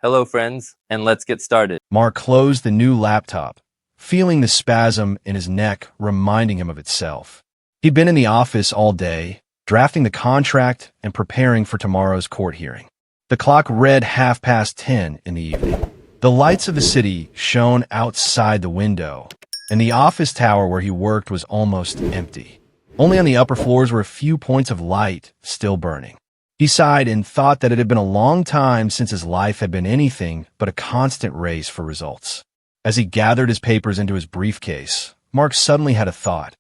Hello, friends, and let's get started. Mark closed the new laptop, feeling the spasm in his neck reminding him of itself. He'd been in the office all day, drafting the contract and preparing for tomorrow's court hearing. The clock read 10:30 in the evening. The lights of the city shone outside the window, and the office tower where he worked was almost empty. Only on the upper floors were a few points of light still burning. He sighed and thought that it had been a long time since his life had been anything but a constant race for results. As he gathered his papers into his briefcase, Mark suddenly had a thought.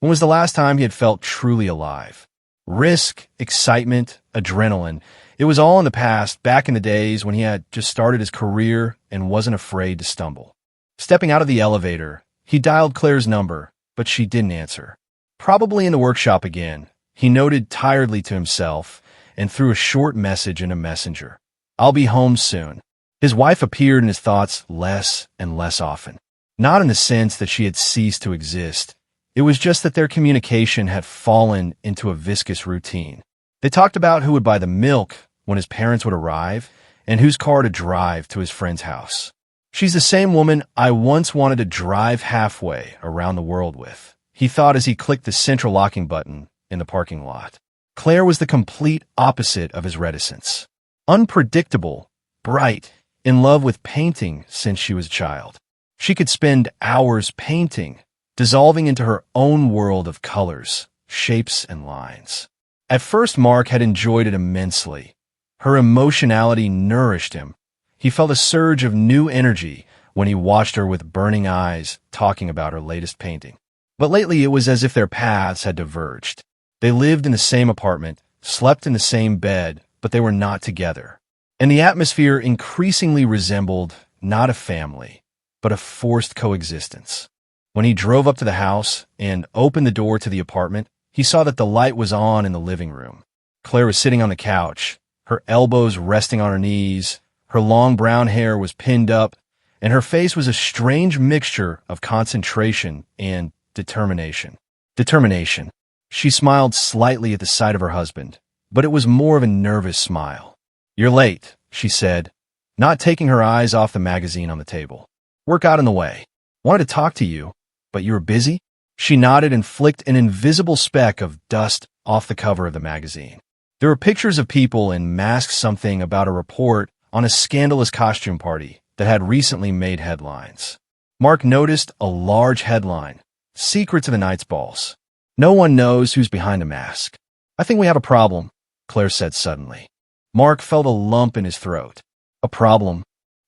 When was the last time he had felt truly alive? Risk, excitement, adrenaline. It was all in the past, back in the days when he had just started his career and wasn't afraid to stumble. Stepping out of the elevator, he dialed Claire's number, but she didn't answer. Probably in the workshop again, he noted tiredly to himself and threw a short message in a messenger. "I'll be home soon." His wife appeared in his thoughts less and less often. Not in the sense that she had ceased to exist. It was just that their communication had fallen into a viscous routine. They talked about who would buy the milk when his parents would arrive and whose car to drive to his friend's house. "She's the same woman I once wanted to drive halfway around the world with," he thought as he clicked the central locking button in the parking lot. Claire was the complete opposite of his reticence. Unpredictable, bright, in love with painting since she was a child. She could spend hours painting, dissolving into her own world of colors, shapes, and lines. At first, Mark had enjoyed it immensely. Her emotionality nourished him. He felt a surge of new energy when he watched her with burning eyes talking about her latest painting. But lately, it was as if their paths had diverged. They lived in the same apartment, slept in the same bed, but they were not together. And the atmosphere increasingly resembled not a family, but a forced coexistence. When he drove up to the house and opened the door to the apartment, he saw that the light was on in the living room. Claire was sitting on the couch, her elbows resting on her knees, her long brown hair was pinned up, and her face was a strange mixture of concentration and determination. Determination. She smiled slightly at the sight of her husband, but it was more of a nervous smile. "You're late," she said, not taking her eyes off the magazine on the table. "Work out in the way. Wanted to talk to you, but you were busy?" She nodded and flicked an invisible speck of dust off the cover of the magazine. There were pictures of people and masked something about a report on a scandalous costume party that had recently made headlines. Mark noticed a large headline, "Secrets of the Night's Balls. No one knows who's behind the mask." "I think we have a problem," Claire said suddenly. Mark felt a lump in his throat. "A problem?"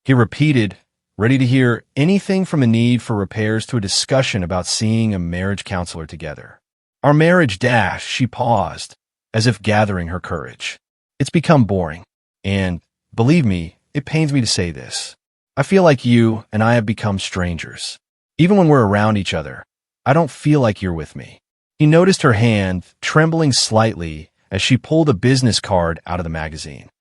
he repeated, ready to hear anything from the need for repairs to a discussion about seeing a marriage counselor together. "Our marriage dash," she paused, as if gathering her courage. "It's become boring. And, believe me, it pains me to say this. I feel like you and I have become strangers. Even when we're around each other, I don't feel like you're with me." He noticed her hand trembling slightly as she pulled a business card out of the magazine.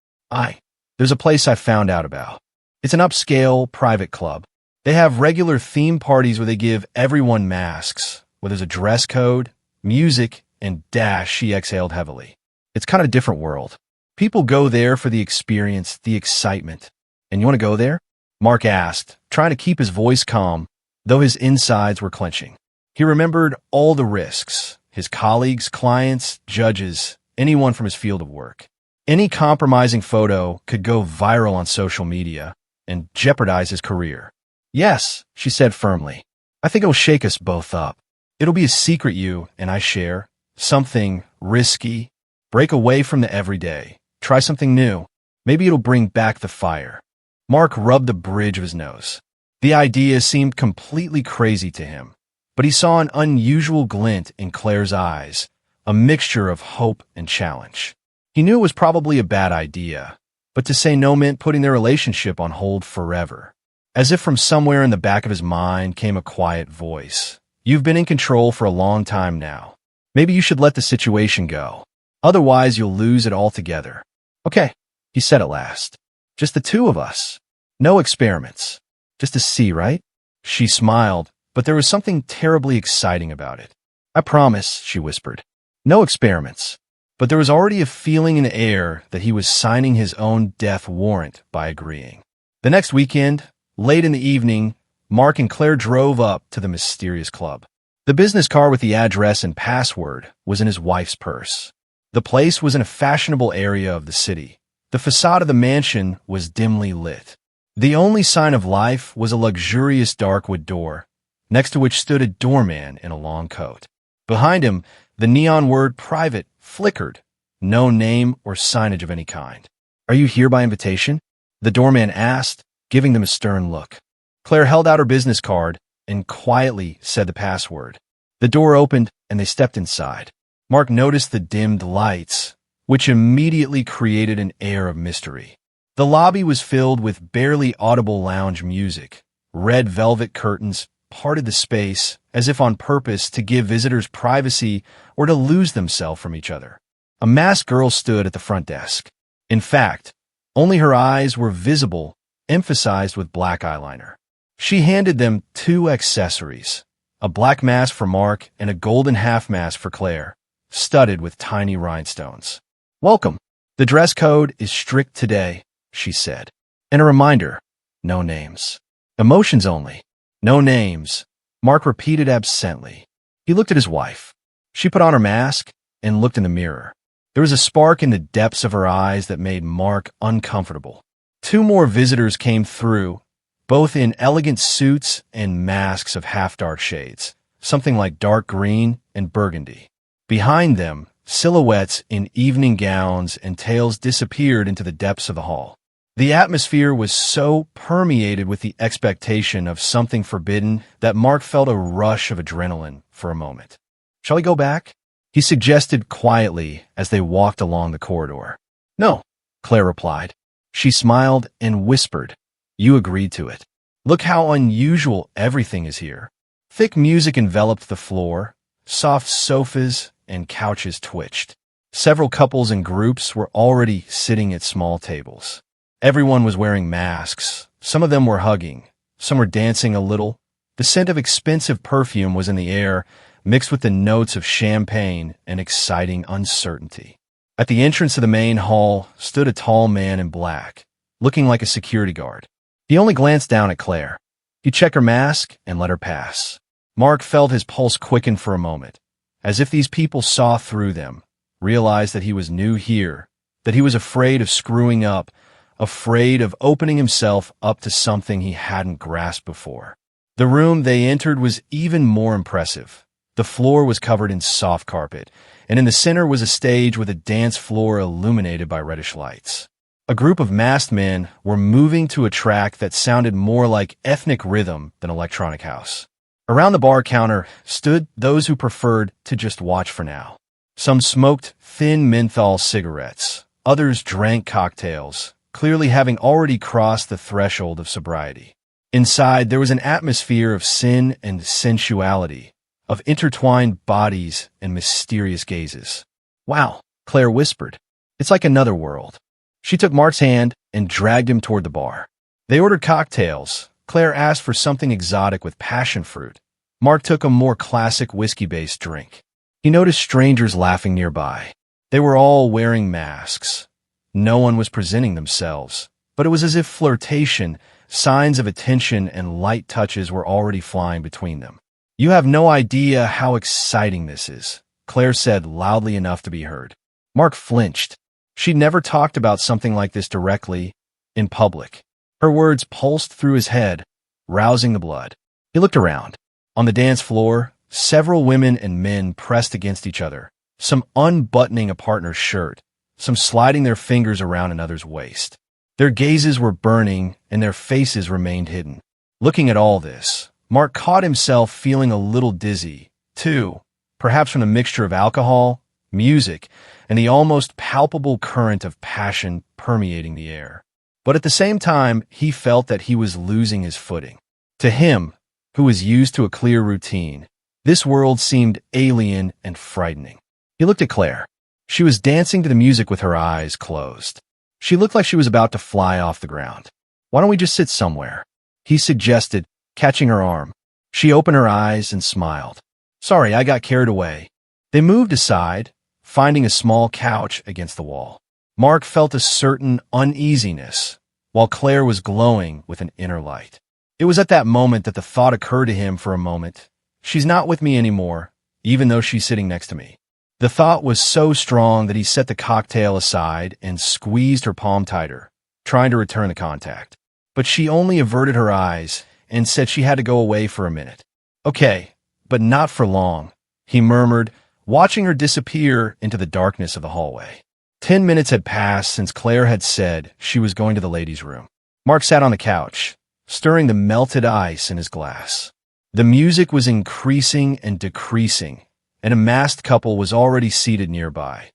There's a place I found out about. It's an upscale private club. They have regular theme parties where they give everyone masks, where there's a dress code, music, and dash." She exhaled heavily. "It's kind of a different world. People go there for the experience, the excitement." "And you want to go there?" Mark asked, trying to keep his voice calm, though his insides were clenching. He remembered all the risks, his colleagues, clients, judges, anyone from his field of work. Any compromising photo could go viral on social media and jeopardize his career. "Yes," she said firmly. "I think it'll shake us both up. It'll be a secret you and I share, something risky. Break away from the everyday. Try something new. Maybe it'll bring back the fire." Mark rubbed the bridge of his nose. The idea seemed completely crazy to him, but he saw an unusual glint in Claire's eyes, a mixture of hope and challenge. He knew it was probably a bad idea, but to say no meant putting their relationship on hold forever. As if from somewhere in the back of his mind came a quiet voice. "You've been in control for a long time now. Maybe you should let the situation go. Otherwise, you'll lose it altogether." "Okay," he said at last. "Just the two of us. No experiments. Just to see, right?" She smiled, but there was something terribly exciting about it. "I promise," she whispered. "No experiments." But there was already a feeling in the air that he was signing his own death warrant by agreeing. The next weekend, late in the evening, Mark and Claire drove up to the mysterious club. The business card with the address and password was in his wife's purse. The place was in a fashionable area of the city. The facade of the mansion was dimly lit. The only sign of life was a luxurious dark wood door, next to which stood a doorman in a long coat. Behind him, the neon word private flickered, no name or signage of any kind. "Are you here by invitation?" the doorman asked, giving them a stern look. Claire held out her business card and quietly said the password. The door opened and they stepped inside. Mark noticed the dimmed lights, which immediately created an air of mystery. The lobby was filled with barely audible lounge music. Red velvet curtains parted the space as if on purpose to give visitors privacy or to lose themselves from each other. A masked girl stood at the front desk. In fact, only her eyes were visible, emphasized with black eyeliner. She handed them two accessories, a black mask for Mark and a golden half mask for Claire, studded with tiny rhinestones. "Welcome. The dress code is strict today," she said. "And a reminder, no names. Emotions only. No names," Mark repeated absently. He looked at his wife. She put on her mask and looked in the mirror. There was a spark in the depths of her eyes that made Mark uncomfortable. Two more visitors came through, both in elegant suits and masks of half-dark shades, something like dark green and burgundy. Behind them, silhouettes in evening gowns and tails disappeared into the depths of the hall. The atmosphere was so permeated with the expectation of something forbidden that Mark felt a rush of adrenaline for a moment. "Shall we go back?" he suggested quietly as they walked along the corridor. "No," Claire replied. She smiled and whispered, "You agreed to it. Look how unusual everything is here." Thick music enveloped the floor. Soft sofas and couches twitched. Several couples and groups were already sitting at small tables. Everyone was wearing masks. Some of them were hugging. Some were dancing a little. The scent of expensive perfume was in the air, mixed with the notes of champagne and exciting uncertainty. At the entrance of the main hall stood a tall man in black, looking like a security guard. He only glanced down at Claire. He checked her mask and let her pass. Mark felt his pulse quicken for a moment, as if these people saw through them, realized that he was new here, that he was afraid of screwing up, afraid of opening himself up to something he hadn't grasped before. The room they entered was even more impressive. The floor was covered in soft carpet, and in the center was a stage with a dance floor illuminated by reddish lights. A group of masked men were moving to a track that sounded more like ethnic rhythm than electronic house. Around the bar counter stood those who preferred to just watch for now. Some smoked thin menthol cigarettes. Others drank cocktails, clearly having already crossed the threshold of sobriety. Inside, there was an atmosphere of sin and sensuality, of intertwined bodies and mysterious gazes. "Wow," Claire whispered. "It's like another world." She took Mark's hand and dragged him toward the bar. They ordered cocktails. Claire asked for something exotic with passion fruit. Mark took a more classic whiskey-based drink. He noticed strangers laughing nearby. They were all wearing masks. No one was presenting themselves, but it was as if flirtation, signs of attention, and light touches were already flying between them. "You have no idea how exciting this is," Claire said loudly enough to be heard. Mark flinched. She'd never talked about something like this directly, in public. Her words pulsed through his head, rousing the blood. He looked around. On the dance floor, several women and men pressed against each other, some unbuttoning a partner's shirt, some sliding their fingers around another's waist. Their gazes were burning, and their faces remained hidden. Looking at all this, Mark caught himself feeling a little dizzy, too, perhaps from the mixture of alcohol, music, and the almost palpable current of passion permeating the air. But at the same time, he felt that he was losing his footing. To him, who was used to a clear routine, this world seemed alien and frightening. He looked at Claire. She was dancing to the music with her eyes closed. She looked like she was about to fly off the ground. "Why don't we just sit somewhere?" he suggested, catching her arm. She opened her eyes and smiled. "Sorry, I got carried away." They moved aside, finding a small couch against the wall. Mark felt a certain uneasiness, while Claire was glowing with an inner light. It was at that moment that the thought occurred to him for a moment. She's not with me anymore, even though she's sitting next to me. The thought was so strong that he set the cocktail aside and squeezed her palm tighter, trying to return the contact. But she only averted her eyes and said she had to go away for a minute. Okay, but not for long, he murmured, watching her disappear into the darkness of the hallway. 10 minutes had passed since Claire had said she was going to the ladies' room. Mark sat on the couch, stirring the melted ice in his glass. The music was increasing and decreasing, and a masked couple was already seated nearby.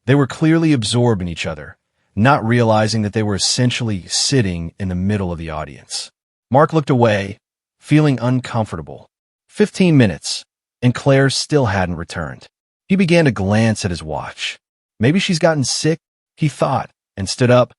They were clearly absorbed in each other, not realizing that they were essentially sitting in the middle of the audience. Mark looked away, feeling uncomfortable. 15 minutes, and Claire still hadn't returned. He began to glance at his watch. Maybe she's gotten sick, he thought, and stood up,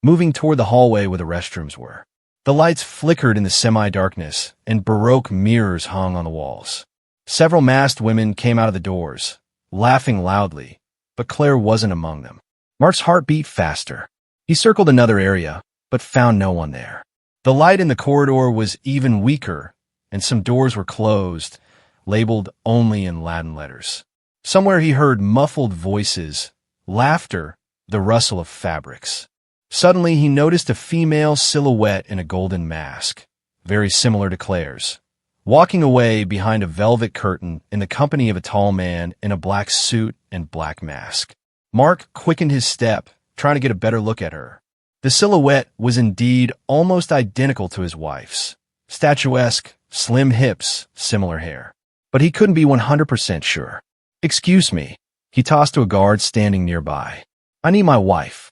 moving toward the hallway where the restrooms were. The lights flickered in the semi-darkness, and Baroque mirrors hung on the walls. Several masked women came out of the doors, laughing loudly, but Claire wasn't among them. Mark's heart beat faster. He circled another area, but found no one there. The light in the corridor was even weaker, and some doors were closed, labeled only in Latin letters. Somewhere he heard muffled voices, laughter, the rustle of fabrics. Suddenly he noticed a female silhouette in a golden mask, very similar to Claire's, walking away behind a velvet curtain in the company of a tall man in a black suit and black mask. Mark quickened his step, trying to get a better look at her. The silhouette was indeed almost identical to his wife's. Statuesque, slim hips, similar hair. But he couldn't be 100% sure. "Excuse me," he tossed to a guard standing nearby. "I need my wife."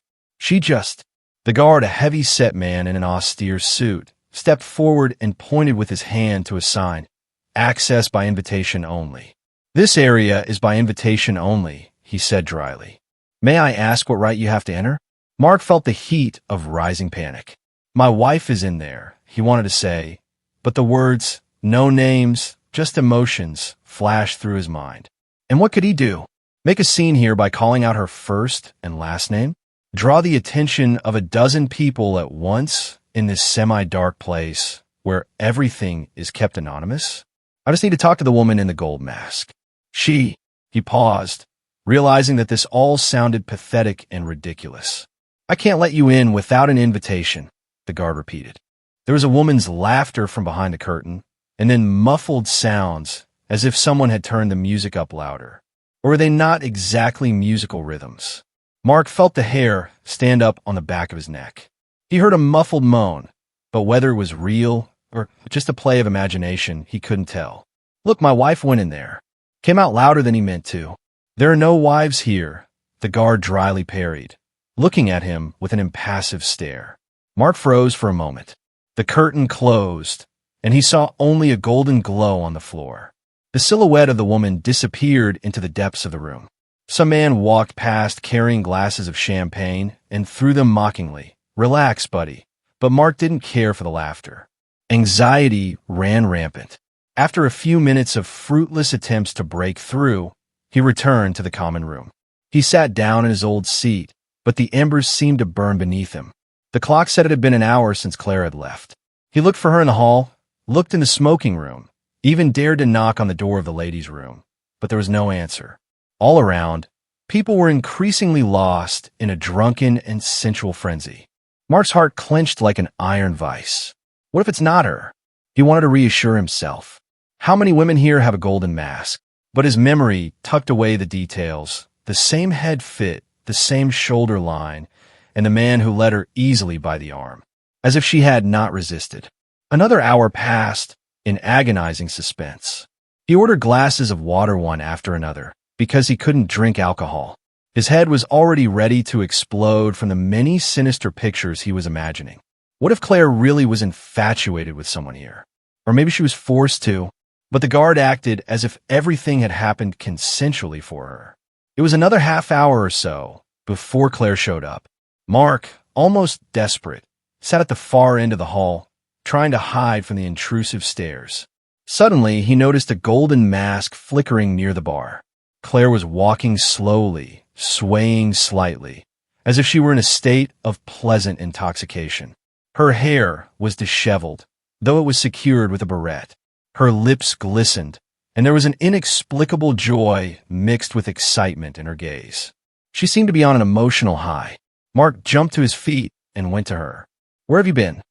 The guard, a heavy-set man in an austere suit, stepped forward and pointed with his hand to a sign, "Access by invitation only." "This area is by invitation only," he said dryly. "May I ask what right you have to enter?" Mark felt the heat of rising panic. "My wife is in there," he wanted to say, but the words, no names, just emotions, flashed through his mind. And what could he do? Make a scene here by calling out her first and last name? Draw the attention of a dozen people at once in this semi-dark place where everything is kept anonymous? I just need to talk to the woman in the gold mask. He paused, realizing that this all sounded pathetic and ridiculous. "I can't let you in without an invitation," the guard repeated. There was a woman's laughter from behind the curtain, and then muffled sounds as if someone had turned the music up louder. Or were they not exactly musical rhythms? Mark felt the hair stand up on the back of his neck. He heard a muffled moan, but whether it was real or just a play of imagination, he couldn't tell. "Look, my wife went in there." Came out louder than he meant to. "There are no wives here," the guard dryly parried, looking at him with an impassive stare. Mark froze for a moment. The curtain closed, and he saw only a golden glow on the floor. The silhouette of the woman disappeared into the depths of the room. Some man walked past carrying glasses of champagne and threw them mockingly. "Relax, buddy." But Mark didn't care for the laughter. Anxiety ran rampant. After a few minutes of fruitless attempts to break through, he returned to the common room. He sat down in his old seat, but the embers seemed to burn beneath him. The clock said it had been an hour since Claire had left. He looked for her in the hall, looked in the smoking room, even dared to knock on the door of the ladies' room, but there was no answer. All around, people were increasingly lost in a drunken and sensual frenzy. Mark's heart clenched like an iron vice. What if it's not her? He wanted to reassure himself. How many women here have a golden mask? But his memory tucked away the details, the same head fit, the same shoulder line, and the man who led her easily by the arm, as if she had not resisted. Another hour passed in agonizing suspense. He ordered glasses of water one after another, because he couldn't drink alcohol. His head was already ready to explode from the many sinister pictures he was imagining. What if Claire really was infatuated with someone here? Or maybe she was forced to, but the guard acted as if everything had happened consensually for her. It was another half hour or so before Claire showed up. Mark, almost desperate, sat at the far end of the hall, trying to hide from the intrusive stares. Suddenly, he noticed a golden mask flickering near the bar. Claire was walking slowly, swaying slightly, as if she were in a state of pleasant intoxication. Her hair was disheveled, though it was secured with a barrette. Her lips glistened, and there was an inexplicable joy mixed with excitement in her gaze. She seemed to be on an emotional high. Mark jumped to his feet and went to her. "Where have you been?"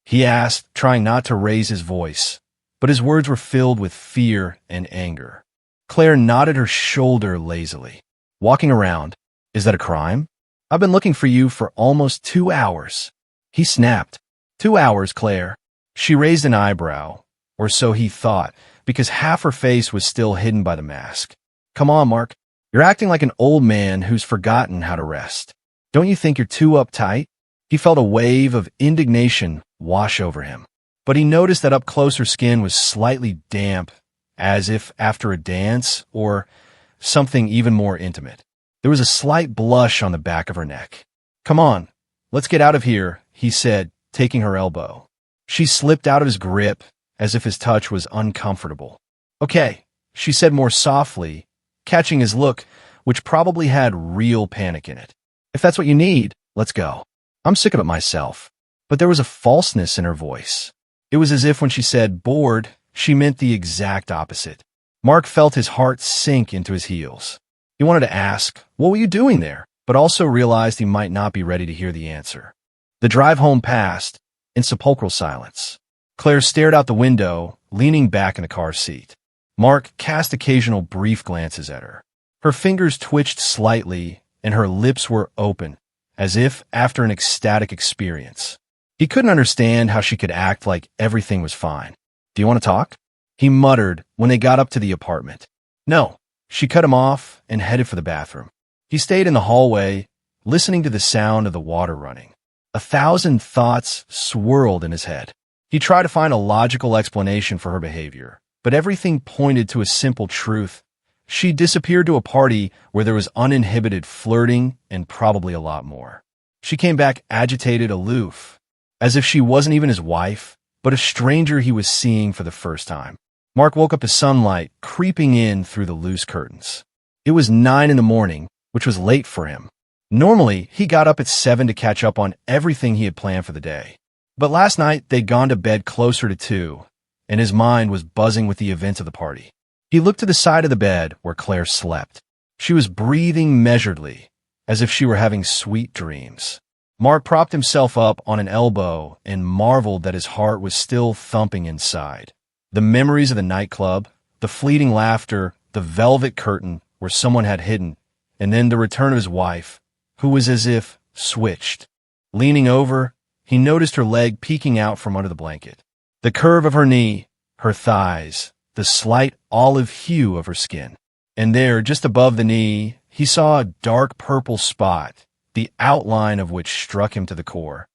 he asked, trying not to raise his voice, but his words were filled with fear and anger. Claire nodded her shoulder lazily. "Walking around. Is that a crime? I've been looking for you for almost 2 hours." He snapped. 2 hours, Claire." She raised an eyebrow, or so he thought, because half her face was still hidden by the mask. "Come on, Mark. You're acting like an old man who's forgotten how to rest. Don't you think you're too uptight?" He felt a wave of indignation wash over him, but he noticed that up close her skin was slightly damp, as if after a dance or something even more intimate. There was a slight blush on the back of her neck. "Come on, let's get out of here," he said, taking her elbow. She slipped out of his grip, as if his touch was uncomfortable. "Okay," she said more softly, catching his look, which probably had real panic in it. "If that's what you need, let's go. I'm sick of it myself." But there was a falseness in her voice. It was as if when she said bored, she meant the exact opposite. Mark felt his heart sink into his heels. He wanted to ask, "What were you doing there?" but also realized he might not be ready to hear the answer. The drive home passed in sepulchral silence. Claire stared out the window, leaning back in the car seat. Mark cast occasional brief glances at her. Her fingers twitched slightly, and her lips were open, as if after an ecstatic experience. He couldn't understand how she could act like everything was fine. "Do you want to talk?" he muttered when they got up to the apartment. "No." She cut him off and headed for the bathroom. He stayed in the hallway, listening to the sound of the water running. 1,000 thoughts swirled in his head. He tried to find a logical explanation for her behavior, but everything pointed to a simple truth. She disappeared to a party where there was uninhibited flirting and probably a lot more. She came back agitated, aloof, as if she wasn't even his wife, but a stranger he was seeing for the first time. Mark woke up to sunlight creeping in through the loose curtains. It was 9 in the morning, which was late for him. Normally, he got up at 7 to catch up on everything he had planned for the day. But last night, they'd gone to bed closer to 2, and his mind was buzzing with the events of the party. He looked to the side of the bed where Claire slept. She was breathing measuredly, as if she were having sweet dreams. Mark propped himself up on an elbow and marveled that his heart was still thumping inside. The memories of the nightclub, the fleeting laughter, the velvet curtain where someone had hidden, and then the return of his wife, who was as if switched. Leaning over, he noticed her leg peeking out from under the blanket. The curve of her knee, her thighs, the slight olive hue of her skin. And there, just above the knee, he saw a dark purple spot, the outline of which struck him to the core.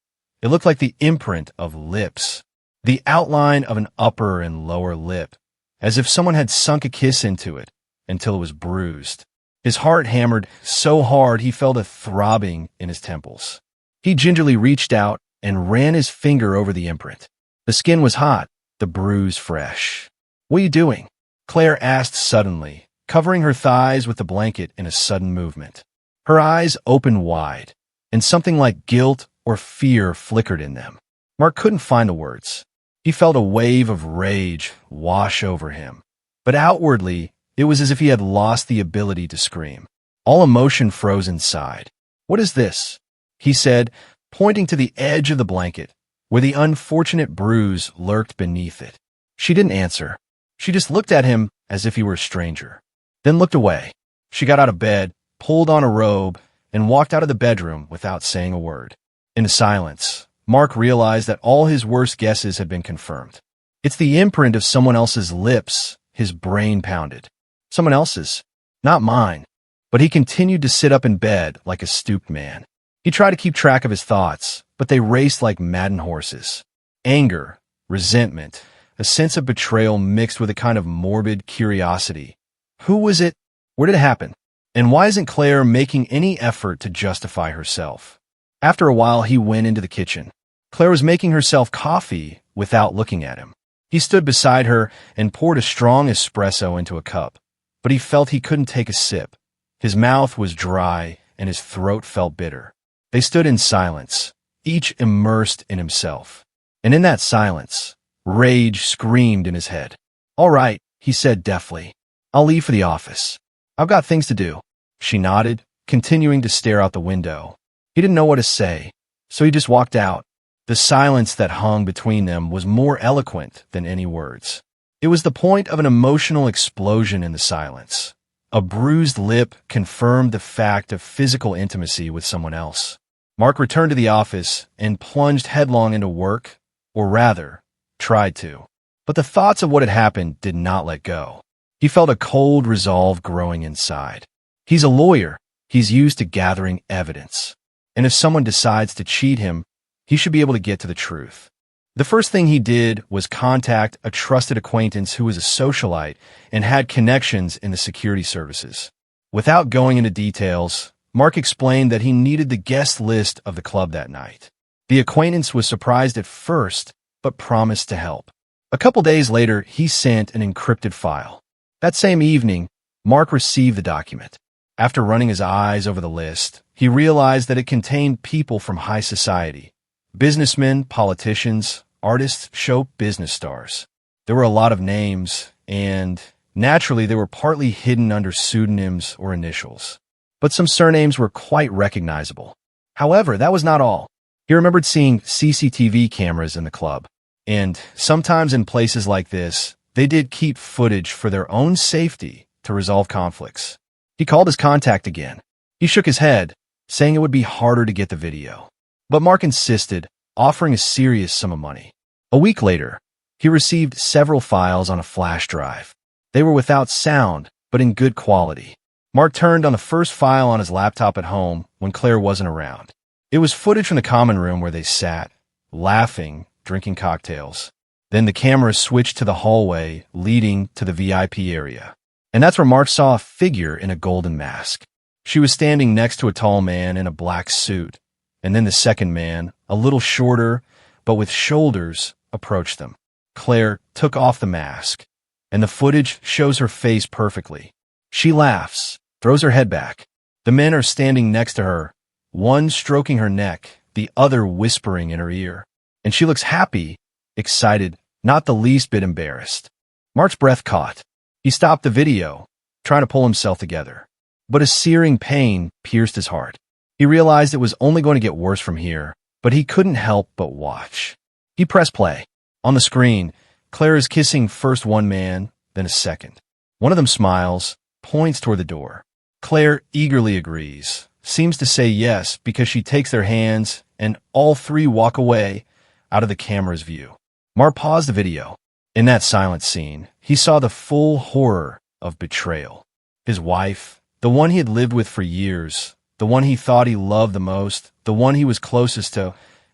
It looked like the imprint of lips, the outline of an upper and lower lip, as if someone had sunk a kiss into it until it was bruised. His heart hammered so hard he felt a throbbing in his temples. He gingerly reached out and ran his finger over the imprint. The skin was hot, the bruise fresh. "What are you doing?" Claire asked suddenly, covering her thighs with the blanket in a sudden movement. Her eyes opened wide, and something like guilt or fear flickered in them. Mark couldn't find the words. He felt a wave of rage wash over him, but outwardly, it was as if he had lost the ability to scream. All emotion froze inside. "What is this?" he said, pointing to the edge of the blanket, where the unfortunate bruise lurked beneath it. She didn't answer. She just looked at him as if he were a stranger, then looked away. She got out of bed, pulled on a robe, and walked out of the bedroom without saying a word. In the silence, Mark realized that all his worst guesses had been confirmed. "It's the imprint of someone else's lips," his brain pounded. "Someone else's, not mine." But he continued to sit up in bed like a stooped man. He tried to keep track of his thoughts, but they raced like maddened horses. Anger, resentment, a sense of betrayal mixed with a kind of morbid curiosity. Who was it? Where did it happen? And why isn't Claire making any effort to justify herself? After a while, he went into the kitchen. Claire was making herself coffee without looking at him. He stood beside her and poured a strong espresso into a cup, but he felt he couldn't take a sip. His mouth was dry and his throat felt bitter. They stood in silence, each immersed in himself. And in that silence, rage screamed in his head. "All right," he said deftly. "I'll leave for the office. I've got things to do." She nodded, continuing to stare out the window. He didn't know what to say, so he just walked out. The silence that hung between them was more eloquent than any words. It was the point of an emotional explosion in the silence. A bruised lip confirmed the fact of physical intimacy with someone else. Mark returned to the office and plunged headlong into work, or rather, tried to. But the thoughts of what had happened did not let go. He felt a cold resolve growing inside. He's a lawyer. He's used to gathering evidence. And if someone decides to cheat him, he should be able to get to the truth. The first thing he did was contact a trusted acquaintance who was a socialite and had connections in the security services. Without going into details, Mark explained that he needed the guest list of the club that night. The acquaintance was surprised at first, but promised to help. A couple days later, he sent an encrypted file. That same evening, Mark received the document. After running his eyes over the list, he realized that it contained people from high society. Businessmen, politicians, artists, show business stars. There were a lot of names, and naturally they were partly hidden under pseudonyms or initials. But some surnames were quite recognizable. However, that was not all. He remembered seeing CCTV cameras in the club. And sometimes in places like this, they did keep footage for their own safety to resolve conflicts. He called his contact again. He shook his head, saying it would be harder to get the video. But Mark insisted, offering a serious sum of money. A week later, he received several files on a flash drive. They were without sound, but in good quality. Mark turned on the first file on his laptop at home when Claire wasn't around. It was footage from the common room where they sat, laughing, drinking cocktails. Then the camera switched to the hallway leading to the VIP area. And that's where Mark saw a figure in a golden mask. She was standing next to a tall man in a black suit. And then the second man, a little shorter, but with shoulders, approached them. Claire took off the mask, and the footage shows her face perfectly. She laughs, throws her head back. The men are standing next to her, one stroking her neck, the other whispering in her ear. And she looks happy, excited, not the least bit embarrassed. Mark's breath caught. He stopped the video, trying to pull himself together. But a searing pain pierced his heart. He realized it was only going to get worse from here, but he couldn't help but watch. He pressed play. On the screen, Claire is kissing first one man, then a second. One of them smiles, points toward the door. Claire eagerly agrees, seems to say yes because she takes their hands, and all three walk away out of the camera's view. Mark paused the video. In that silent scene, he saw the full horror of betrayal. His wife, the one he had lived with for years, the one he thought he loved the most, the one he was closest to,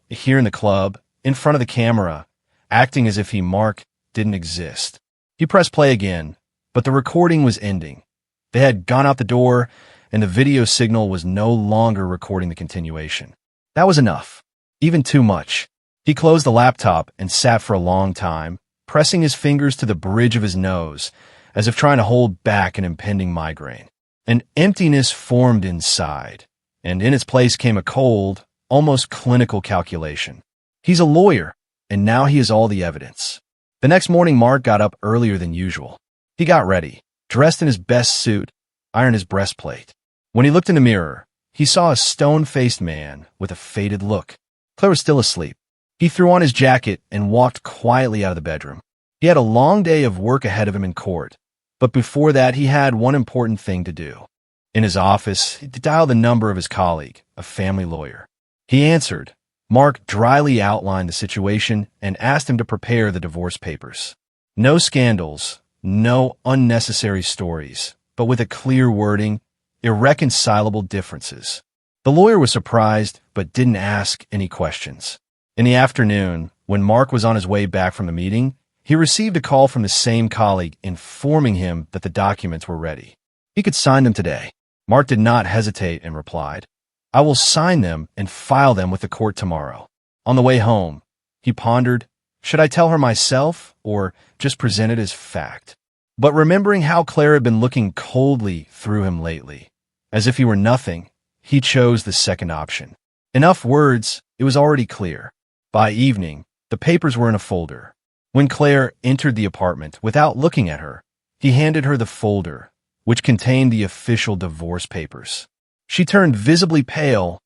here in the club, in front of the camera, acting as if Mark didn't exist. He pressed play again, but the recording was ending. They had gone out the door, and the video signal was no longer recording the continuation. That was enough. Even too much. He closed the laptop and sat for a long time, pressing his fingers to the bridge of his nose, as if trying to hold back an impending migraine. An emptiness formed inside, and in its place came a cold, almost clinical calculation. He's a lawyer, and now he has all the evidence. The next morning, Mark got up earlier than usual. He got ready, dressed in his best suit, ironed his breastplate. When he looked in the mirror, he saw a stone-faced man with a faded look. Claire was still asleep. He threw on his jacket and walked quietly out of the bedroom. He had a long day of work ahead of him in court. But before that, he had one important thing to do. In his office, he dialed the number of his colleague, a family lawyer. He answered. Mark dryly outlined the situation and asked him to prepare the divorce papers. No scandals, no unnecessary stories, but with a clear wording, irreconcilable differences. The lawyer was surprised, but didn't ask any questions. In the afternoon, when Mark was on his way back from the meeting, he received a call from the same colleague informing him that the documents were ready. He could sign them today. Mark did not hesitate and replied, "I will sign them and file them with the court tomorrow." On the way home, he pondered, should I tell her myself or just present it as fact? But remembering how Claire had been looking coldly through him lately, as if he were nothing, he chose the second option. Enough words, It was already clear. By evening, the papers were in a folder. When Claire entered the apartment without looking at her, he handed her the folder, which contained the official divorce papers. She turned visibly pale,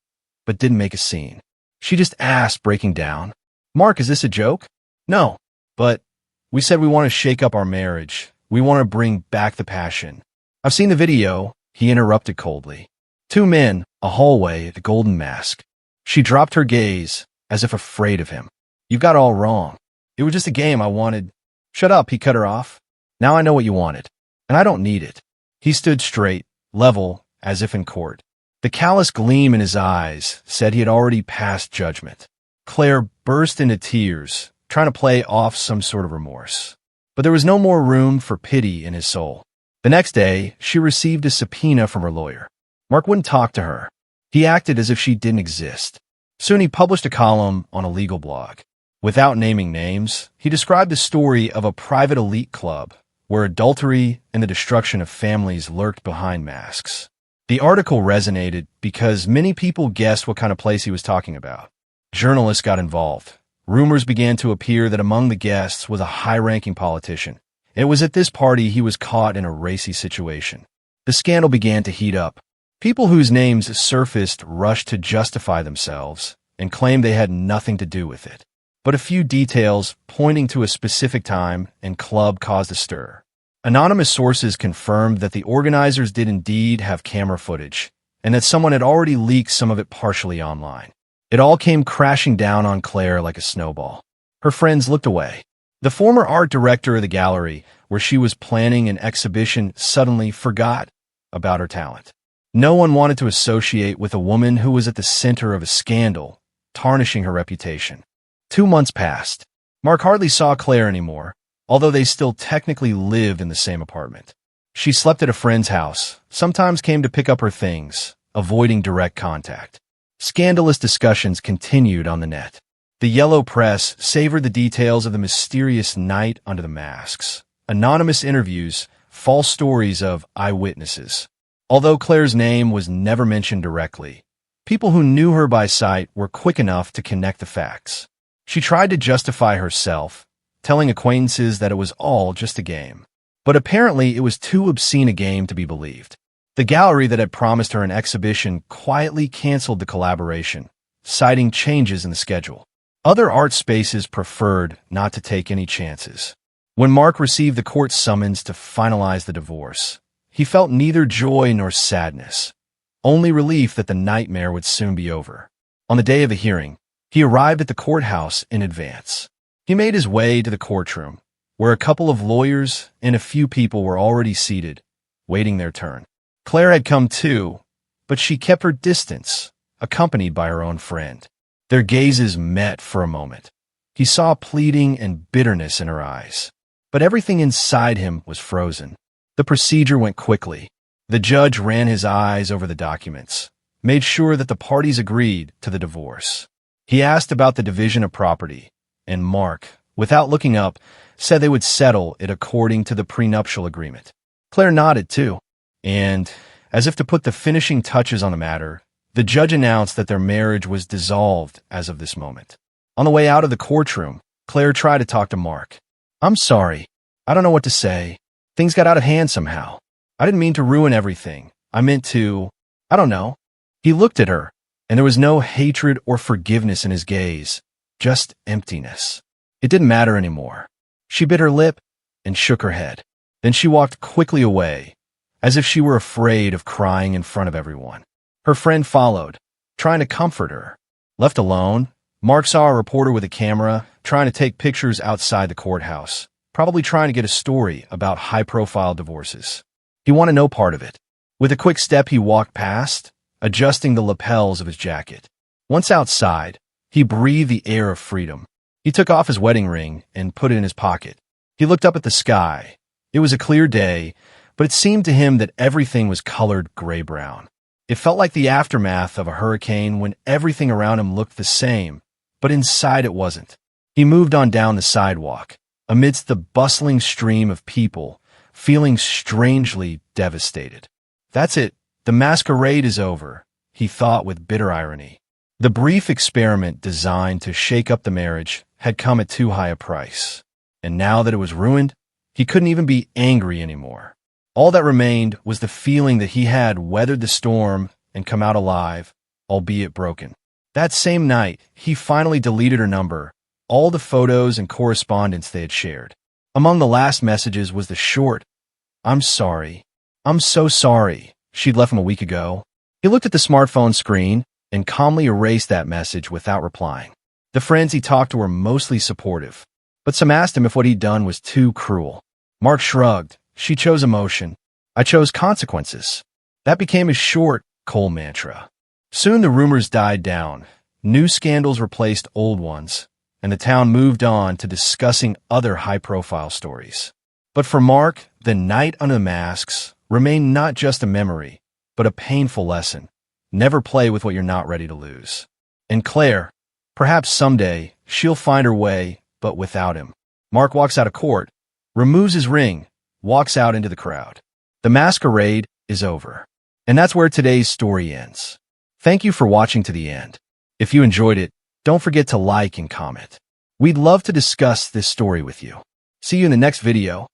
but didn't make a scene. She just asked, breaking down, "Mark, is this a joke?" "No, but we said we want to shake up our marriage. We want to bring back the passion." "I've seen the video," he interrupted coldly. Two men, a hallway, the golden mask. She dropped her gaze, as if afraid of him. "You've got it all wrong. It was just a game I wanted." "Shut up," he cut her off. "Now I know what you wanted, and I don't need it." He stood straight, level, as if in court. The callous gleam in his eyes said he had already passed judgment. Claire burst into tears, trying to play off some sort of remorse. But there was no more room for pity in his soul. The next day, she received a subpoena from her lawyer. Mark wouldn't talk to her. He acted as if she didn't exist. Soon he published a column on a legal blog. Without naming names, he described the story of a private elite club where adultery and the destruction of families lurked behind masks. The article resonated because many people guessed what kind of place he was talking about. Journalists got involved. Rumors began to appear that among the guests was a high-ranking politician. It was at this party he was caught in a racy situation. The scandal began to heat up. People whose names surfaced rushed to justify themselves and claimed they had nothing to do with it. But a few details pointing to a specific time and club caused a stir. Anonymous sources confirmed that the organizers did indeed have camera footage, and that someone had already leaked some of it partially online. It all came crashing down on Claire like a snowball. Her friends looked away. The former art director of the gallery, where she was planning an exhibition, suddenly forgot about her talent. No one wanted to associate with a woman who was at the center of a scandal, tarnishing her reputation. 2 months passed. Mark hardly saw Claire anymore, although they still technically lived in the same apartment. She slept at a friend's house, sometimes came to pick up her things, avoiding direct contact. Scandalous discussions continued on the net. The yellow press savored the details of the mysterious night under the masks. Anonymous interviews, false stories of eyewitnesses. Although Claire's name was never mentioned directly, people who knew her by sight were quick enough to connect the facts. She tried to justify herself, telling acquaintances that it was all just a game. But apparently it was too obscene a game to be believed. The gallery that had promised her an exhibition quietly canceled the collaboration, citing changes in the schedule. Other art spaces preferred not to take any chances. When Mark received the court summons to finalize the divorce, he felt neither joy nor sadness, only relief that the nightmare would soon be over. On the day of the hearing, he arrived at the courthouse in advance. He made his way to the courtroom, where a couple of lawyers and a few people were already seated, waiting their turn. Claire had come too, but she kept her distance, accompanied by her own friend. Their gazes met for a moment. He saw pleading and bitterness in her eyes, but everything inside him was frozen. The procedure went quickly. The judge ran his eyes over the documents, made sure that the parties agreed to the divorce. He asked about the division of property, and Mark, without looking up, said they would settle it according to the prenuptial agreement. Claire nodded too, and, as if to put the finishing touches on the matter, the judge announced that their marriage was dissolved as of this moment. On the way out of the courtroom, Claire tried to talk to Mark. "I'm sorry. I don't know what to say. Things got out of hand somehow. I didn't mean to ruin everything. I meant to, I don't know." He looked at her, and there was no hatred or forgiveness in his gaze, just emptiness. It didn't matter anymore. She bit her lip and shook her head. Then she walked quickly away, as if she were afraid of crying in front of everyone. Her friend followed, trying to comfort her. Left alone, Mark saw a reporter with a camera trying to take pictures outside the courthouse, probably trying to get a story about high-profile divorces. He wanted no part of it. With a quick step, he walked past, adjusting the lapels of his jacket. Once outside, he breathed the air of freedom. He took off his wedding ring and put it in his pocket. He looked up at the sky. It was a clear day, but it seemed to him that everything was colored gray-brown. It felt like the aftermath of a hurricane when everything around him looked the same, but inside it wasn't. He moved on down the sidewalk, amidst the bustling stream of people, feeling strangely devastated. That's it. The masquerade is over, he thought with bitter irony. The brief experiment designed to shake up the marriage had come at too high a price. And now that it was ruined, he couldn't even be angry anymore. All that remained was the feeling that he had weathered the storm and come out alive, albeit broken. That same night, he finally deleted her number, all the photos and correspondence they had shared. Among the last messages was the short, "I'm sorry. I'm so sorry," she'd left him a week ago. He looked at the smartphone screen and calmly erased that message without replying. The friends he talked to were mostly supportive, but some asked him if what he'd done was too cruel. Mark shrugged. She chose emotion. I chose consequences. That became his short, cold mantra. Soon the rumors died down. New scandals replaced old ones, and the town moved on to discussing other high-profile stories. But for Mark, the night under the masks remained not just a memory, but a painful lesson. Never play with what you're not ready to lose. And Claire, perhaps someday, she'll find her way, but without him. Mark walks out of court, removes his ring, walks out into the crowd. The masquerade is over. And that's where today's story ends. Thank you for watching to the end. If you enjoyed it, don't forget to like and comment. We'd love to discuss this story with you. See you in the next video.